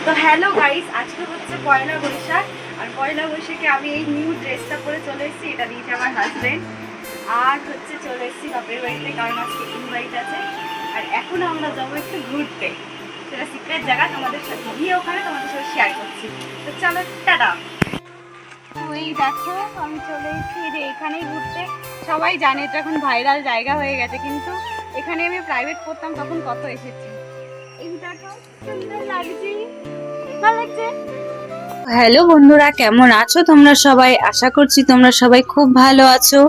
তো hello guys, আজকে হচ্ছে পয়লা বৈশাখ। আর পয়লা বৈশাখে আমি এই নিউ ড্রেসটা পরে চলে এসেছি। এটা দিয়েছে আমার হাজবেন্ড। আর হচ্ছে চলে এসেছি বাপের বাড়িতে, কারণ আজকে ইনভাইট আছে। আর এখন আমরা যাবো একটু ঘুরতে, সেটা সিক্রেট জায়গা, তোমাদের সাথে গিয়ে ওখানে তোমাদের সাথে শেয়ার করছি। তো চলো, টাটা। ওই দেখো, আমি চলে এসেছি যে এখানেই ঘুরতে। সবাই জানে এটা এখন ভাইরাল জায়গা হয়ে গেছে, কিন্তু এখানে আমি প্রাইভেট পড়তাম তখন কত এসেছি। এই দেখো, সুন্দর লাগছে, ভালো লাগছে। হ্যালো বন্ধুরা, কেমন আছো তোমরা সবাই? আশা করছি তোমরা সবাই খুব ভালো আছো।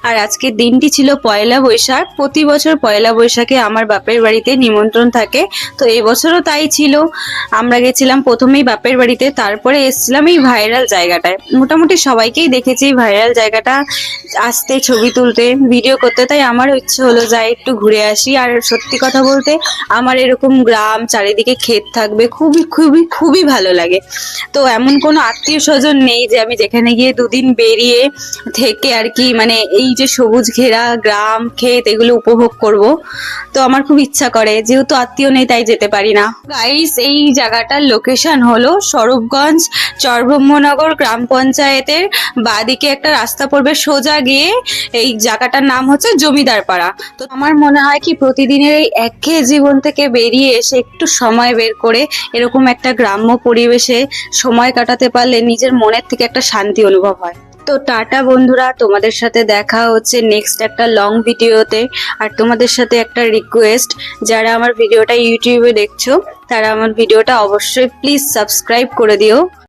আর আজকের দিনটি ছিল পয়লা বৈশাখ। প্রতি বছর পয়লা বৈশাখে আমার বাপের বাড়িতে নিমন্ত্রণ থাকে, তো এবছরও তাই ছিল। আমরা গেছিলাম প্রথমেই বাপের বাড়িতে, তারপরে এসেছিলাম এই ভাইরাল জায়গাটায়। মোটামুটি সবাইকেই দেখেছি ভাইরাল জায়গাটা আসতে, ছবি তুলতে, ভিডিও করতে, তাই আমারও ইচ্ছে হলো যাই একটু ঘুরে আসি। আর সত্যি কথা বলতে আমার এরকম গ্রাম, চারিদিকে ক্ষেত থাকবে, খুবই খুবই খুবই ভালো লাগে। তো এমন কোনো আত্মীয় স্বজন নেই যে আমি যেখানে গিয়ে দুদিন বেরিয়ে থেকে আর কি, মানে এই যে সবুজ ঘেরা গ্রাম, ক্ষেত, এগুলো উপভোগ করব। তো আমার খুব ইচ্ছা করে, যেহেতু আত্মীয় নেই তাই যেতে পারি না। গাইস, এই জায়গাটার লোকেশন হলো স্বরূপগঞ্জ চরব্রহ্মনগর গ্রাম পঞ্চায়েতের বাঁদিকে একটা রাস্তা পড়বে, সোজা গিয়ে এই জায়গাটার নাম হচ্ছে জমিদার পাড়া। তো আমার মনে হয় কি, প্রতিদিনের এই একঘেয়ে জীবন থেকে বেরিয়ে এসে একটু সময় বের করে এরকম একটা গ্রাম্য পরিবেশে সময় কাটাতে পারলে নিজের মনের থেকে একটা শান্তি অনুভব হয়। তো টাটা বন্ধুরা, তোমাদের সাথে দেখা হচ্ছে নেক্সট একটা লং ভিডিওতে। আর তোমাদের সাথে একটা রিকোয়েস্ট, যারা আমার ভিডিওটা ইউটিউবে দেখছো তারা আমার ভিডিওটা অবশ্যই প্লিজ সাবস্ক্রাইব করে দিও।